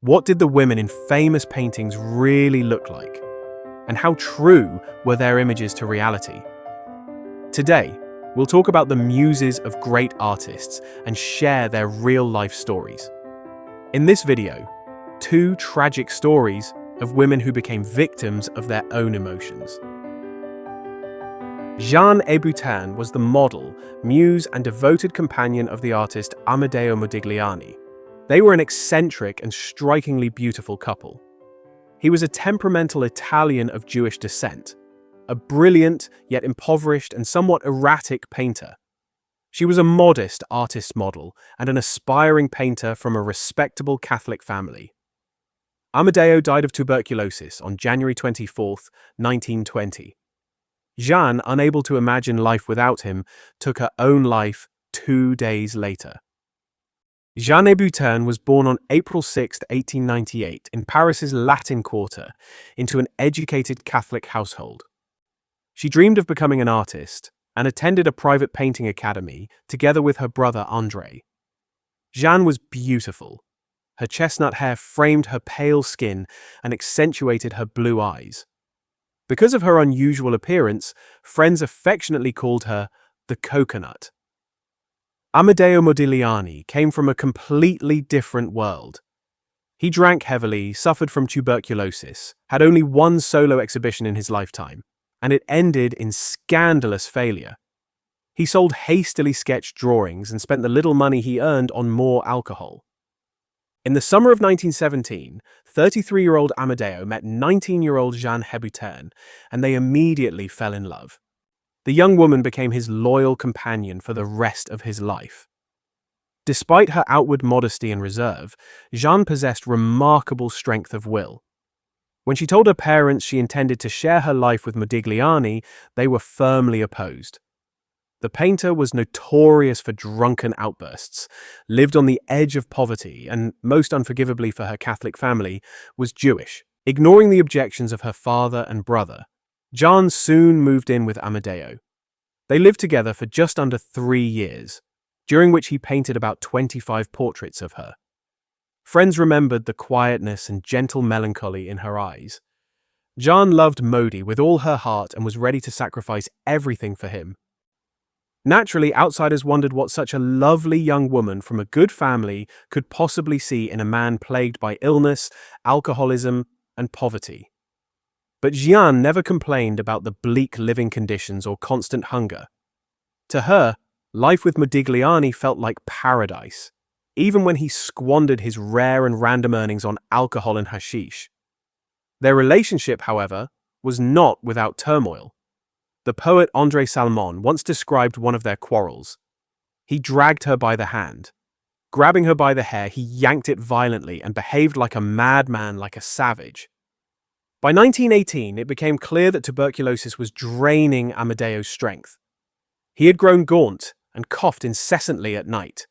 What did the women in famous paintings really look like? And how true were their images to reality? Today, we'll talk about the muses of great artists and share their real-life stories. In this video, two tragic stories of women who became victims of their own emotions. Jeanne Hebuterne was the model, muse, and devoted companion of the artist Amedeo Modigliani. They were an eccentric and strikingly beautiful couple. He was a temperamental Italian of Jewish descent, a brilliant yet impoverished and somewhat erratic painter. She was a modest artist model and an aspiring painter from a respectable Catholic family. Amedeo died of tuberculosis on January 24, 1920. Jeanne, unable to imagine life without him, took her own life 2 days later. Jeanne Hebuterne was born on April 6, 1898, in Paris's Latin Quarter, into an educated Catholic household. She dreamed of becoming an artist and attended a private painting academy together with her brother André. Jeanne was beautiful. Her chestnut hair framed her pale skin and accentuated her blue eyes. Because of her unusual appearance, friends affectionately called her the coconut. Amedeo Modigliani came from a completely different world. He drank heavily, suffered from tuberculosis, had only one solo exhibition in his lifetime, and it ended in scandalous failure. He sold hastily sketched drawings and spent the little money he earned on more alcohol. In the summer of 1917, 33-year-old Amedeo met 19-year-old Jeanne Hebuterne, and they immediately fell in love. The young woman became his loyal companion for the rest of his life. Despite her outward modesty and reserve, Jeanne possessed remarkable strength of will. When she told her parents she intended to share her life with Modigliani, they were firmly opposed. The painter was notorious for drunken outbursts, lived on the edge of poverty, and, most unforgivably for her Catholic family, was Jewish. Ignoring the objections of her father and brother, Jeanne soon moved in with Amedeo. They lived together for just under 3 years, during which he painted about 25 portraits of her. Friends remembered the quietness and gentle melancholy in her eyes. Jeanne loved Modi with all her heart and was ready to sacrifice everything for him. Naturally, outsiders wondered what such a lovely young woman from a good family could possibly see in a man plagued by illness, alcoholism, and poverty. But Jeanne never complained about the bleak living conditions or constant hunger. To her, life with Modigliani felt like paradise, even when he squandered his rare and random earnings on alcohol and hashish. Their relationship, however, was not without turmoil. The poet André Salmon once described one of their quarrels. He dragged her by the hand. Grabbing her by the hair, he yanked it violently and behaved like a madman, like a savage. By 1918, it became clear that tuberculosis was draining Amedeo's strength. He had grown gaunt and coughed incessantly at night.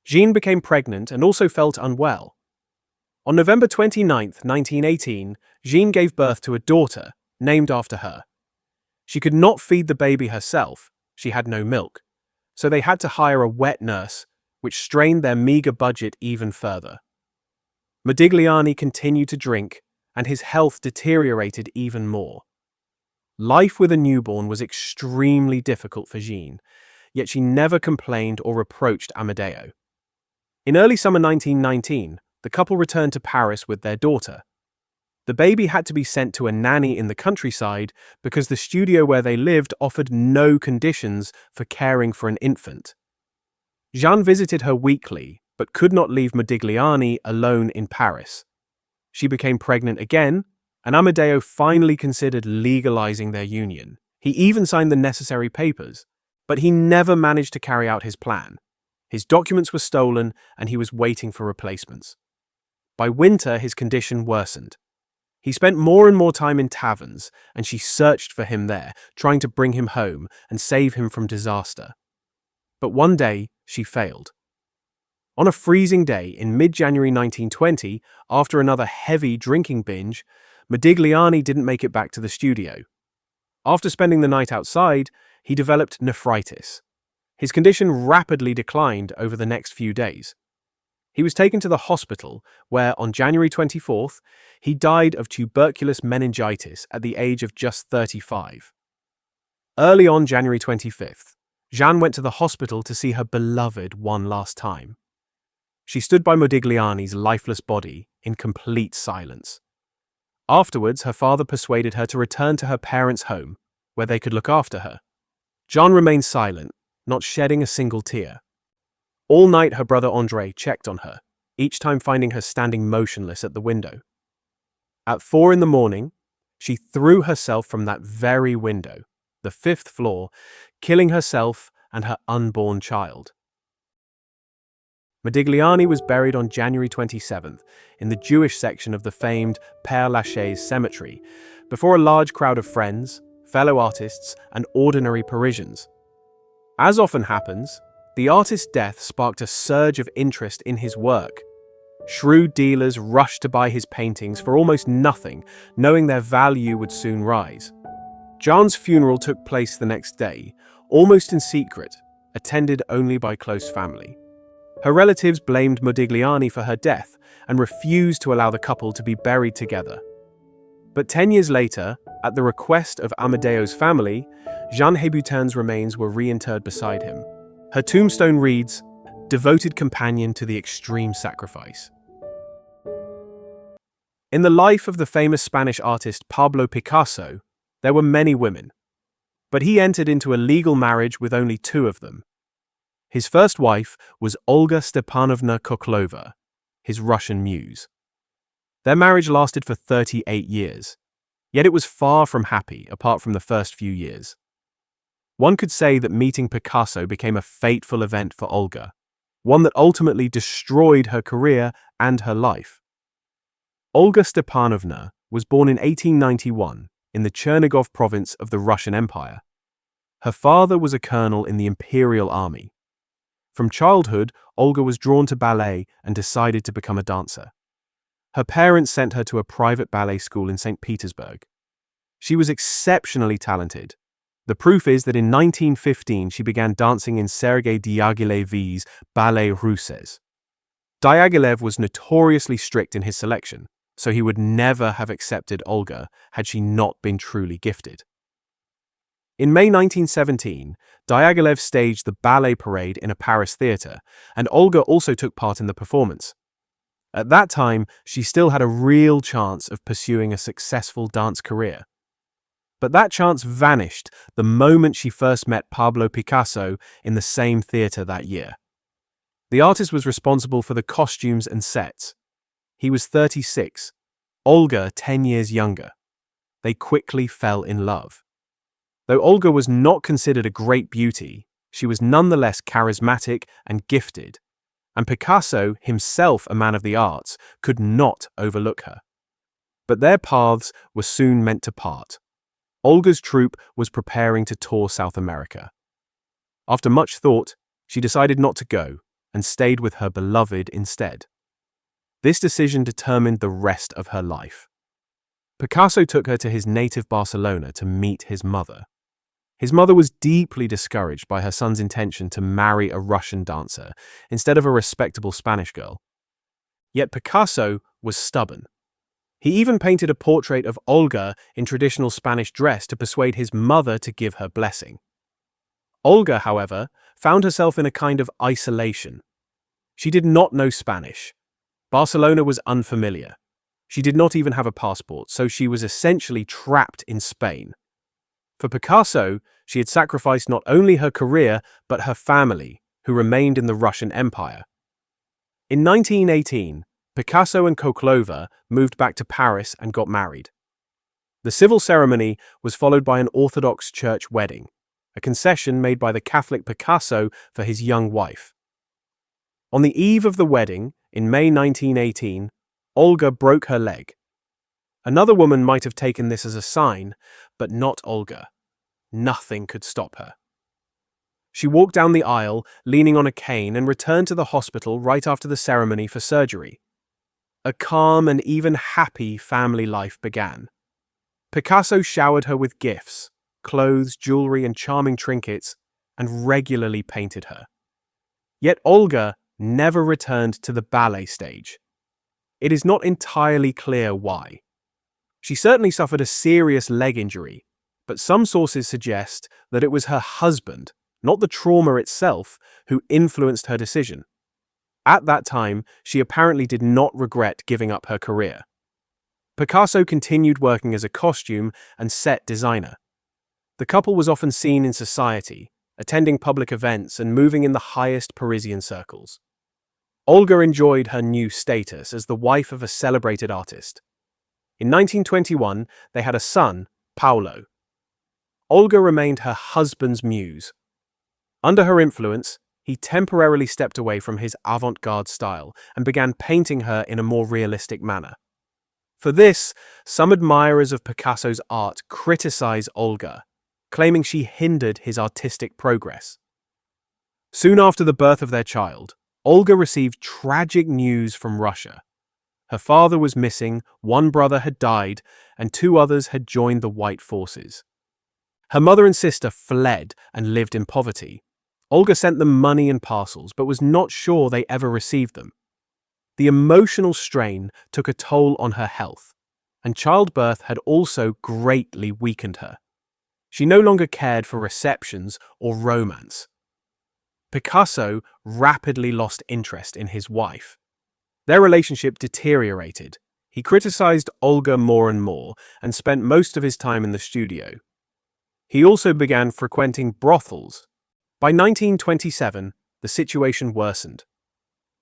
Jeanne became pregnant and also felt unwell. On November 29, 1918, Jeanne gave birth to a daughter, named after her. She could not feed the baby herself, she had no milk, so they had to hire a wet nurse, which strained their meager budget even further. Modigliani continued to drink, and his health deteriorated even more. Life with a newborn was extremely difficult for Jeanne, yet she never complained or reproached Amedeo. In early summer 1919, the couple returned to Paris with their daughter. The baby had to be sent to a nanny in the countryside because the studio where they lived offered no conditions for caring for an infant. Jeanne visited her weekly, but could not leave Modigliani alone in Paris. She became pregnant again, and Amedeo finally considered legalizing their union. He even signed the necessary papers, but he never managed to carry out his plan. His documents were stolen, and he was waiting for replacements. By winter, his condition worsened. He spent more and more time in taverns, and she searched for him there, trying to bring him home and save him from disaster. But one day, she failed. On a freezing day in mid-January 1920, after another heavy drinking binge, Modigliani didn't make it back to the studio. After spending the night outside, he developed nephritis. His condition rapidly declined over the next few days. He was taken to the hospital where, on January 24th, he died of tuberculous meningitis at the age of just 35. Early on January 25th, Jeanne went to the hospital to see her beloved one last time. She stood by Modigliani's lifeless body in complete silence. Afterwards, her father persuaded her to return to her parents' home, where they could look after her. Jeanne remained silent, not shedding a single tear. All night her brother André checked on her, each time finding her standing motionless at the window. At 4 a.m, she threw herself from that very window, the 5th floor, killing herself and her unborn child. Modigliani was buried on January 27th in the Jewish section of the famed Père Lachaise cemetery, before a large crowd of friends, fellow artists, and ordinary Parisians. As often happens, the artist's death sparked a surge of interest in his work. Shrewd dealers rushed to buy his paintings for almost nothing, knowing their value would soon rise. Jeanne's funeral took place the next day, almost in secret, attended only by close family. Her relatives blamed Modigliani for her death and refused to allow the couple to be buried together. But 10 years later, at the request of Amadeo's family, Jeanne Hebuterne's remains were reinterred beside him. Her tombstone reads, "Devoted companion to the extreme sacrifice." In the life of the famous Spanish artist Pablo Picasso, there were many women, but he entered into a legal marriage with only 2 of them. His first wife was Olga Stepanovna Koklova, his Russian muse. Their marriage lasted for 38 years, yet it was far from happy apart from the first few years. One could say that meeting Picasso became a fateful event for Olga, one that ultimately destroyed her career and her life. Olga Stepanovna was born in 1891 in the Chernigov province of the Russian Empire. Her father was a colonel in the Imperial Army. From childhood, Olga was drawn to ballet and decided to become a dancer. Her parents sent her to a private ballet school in St. Petersburg. She was exceptionally talented. The proof is that in 1915 she began dancing in Sergei Diaghilev's Ballet Russes. Diaghilev was notoriously strict in his selection, so he would never have accepted Olga had she not been truly gifted. In May 1917, Diaghilev staged the ballet parade in a Paris theatre, and Olga also took part in the performance. At that time, she still had a real chance of pursuing a successful dance career. But that chance vanished the moment she first met Pablo Picasso in the same theatre that year. The artist was responsible for the costumes and sets. He was 36, Olga 10 years younger. They quickly fell in love. Though Olga was not considered a great beauty, she was nonetheless charismatic and gifted, and Picasso, himself a man of the arts, could not overlook her. But their paths were soon meant to part. Olga's troupe was preparing to tour South America. After much thought, she decided not to go and stayed with her beloved instead. This decision determined the rest of her life. Picasso took her to his native Barcelona to meet his mother. His mother was deeply discouraged by her son's intention to marry a Russian dancer instead of a respectable Spanish girl. Yet Picasso was stubborn. He even painted a portrait of Olga in traditional Spanish dress to persuade his mother to give her blessing. Olga, however, found herself in a kind of isolation. She did not know Spanish. Barcelona was unfamiliar. She did not even have a passport, so she was essentially trapped in Spain. For Picasso, she had sacrificed not only her career, but her family, who remained in the Russian Empire. In 1918, Picasso and Koklova moved back to Paris and got married. The civil ceremony was followed by an Orthodox church wedding, a concession made by the Catholic Picasso for his young wife. On the eve of the wedding, in May 1918, Olga broke her leg. Another woman might have taken this as a sign, but not Olga. Nothing could stop her. She walked down the aisle, leaning on a cane, and returned to the hospital right after the ceremony for surgery. A calm and even happy family life began. Picasso showered her with gifts, clothes, jewelry, and charming trinkets, and regularly painted her. Yet Olga never returned to the ballet stage. It is not entirely clear why. She certainly suffered a serious leg injury, but some sources suggest that it was her husband, not the trauma itself, who influenced her decision. At that time, she apparently did not regret giving up her career. Picasso continued working as a costume and set designer. The couple was often seen in society, attending public events and moving in the highest Parisian circles. Olga enjoyed her new status as the wife of a celebrated artist. In 1921, they had a son, Paolo. Olga remained her husband's muse. Under her influence, he temporarily stepped away from his avant-garde style and began painting her in a more realistic manner. For this, some admirers of Picasso's art criticize Olga, claiming she hindered his artistic progress. Soon after the birth of their child, Olga received tragic news from Russia. Her father was missing, one brother had died, and two others had joined the White forces. Her mother and sister fled and lived in poverty. Olga sent them money and parcels, but was not sure they ever received them. The emotional strain took a toll on her health, and childbirth had also greatly weakened her. She no longer cared for receptions or romance. Picasso rapidly lost interest in his wife. Their relationship deteriorated. He criticized Olga more and more and spent most of his time in the studio. He also began frequenting brothels. By 1927, the situation worsened.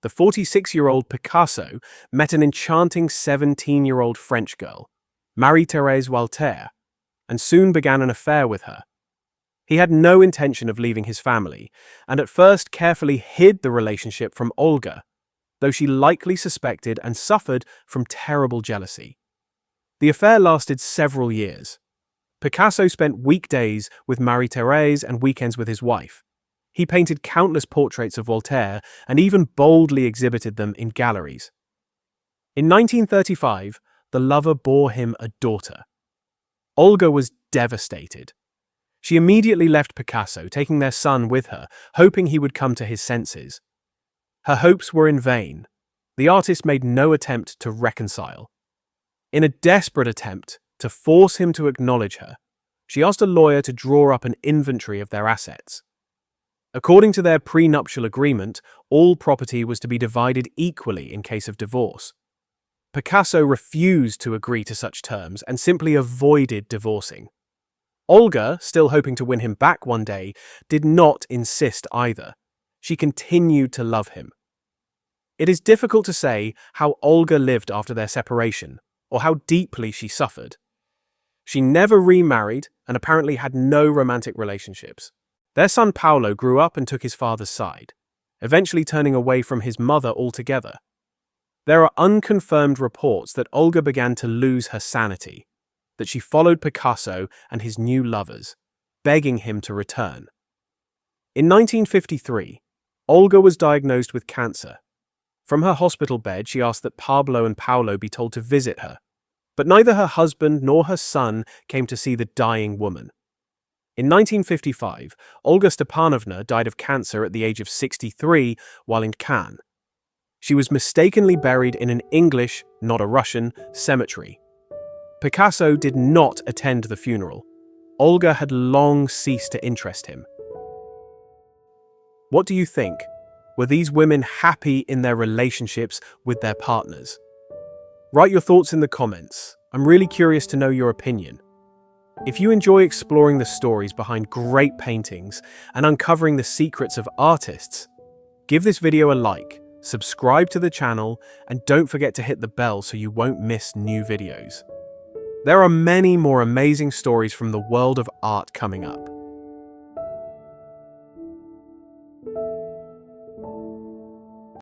The 46-year-old Picasso met an enchanting 17-year-old French girl, Marie-Thérèse Walter, and soon began an affair with her. He had no intention of leaving his family, and at first carefully hid the relationship from Olga, though she likely suspected and suffered from terrible jealousy. The affair lasted several years. Picasso spent weekdays with Marie-Thérèse and weekends with his wife. He painted countless portraits of Voltaire and even boldly exhibited them in galleries. In 1935, the lover bore him a daughter. Olga was devastated. She immediately left Picasso, taking their son with her, hoping he would come to his senses. Her hopes were in vain. The artist made no attempt to reconcile. In a desperate attempt to force him to acknowledge her, she asked a lawyer to draw up an inventory of their assets. According to their prenuptial agreement, all property was to be divided equally in case of divorce. Picasso refused to agree to such terms and simply avoided divorcing. Olga, still hoping to win him back one day, did not insist either. She continued to love him. It is difficult to say how Olga lived after their separation, or how deeply she suffered. She never remarried and apparently had no romantic relationships. Their son Paolo grew up and took his father's side, eventually turning away from his mother altogether. There are unconfirmed reports that Olga began to lose her sanity, that she followed Picasso and his new lovers, begging him to return. In 1953, Olga was diagnosed with cancer. From her hospital bed, she asked that Pablo and Paolo be told to visit her, but neither her husband nor her son came to see the dying woman. In 1955, Olga Stepanovna died of cancer at the age of 63 while in Cannes. She was mistakenly buried in an English, not a Russian, cemetery. Picasso did not attend the funeral. Olga had long ceased to interest him. What do you think? Were these women happy in their relationships with their partners? Write your thoughts in the comments. I'm really curious to know your opinion. If you enjoy exploring the stories behind great paintings and uncovering the secrets of artists, give this video a like, subscribe to the channel, and don't forget to hit the bell so you won't miss new videos. There are many more amazing stories from the world of art coming up.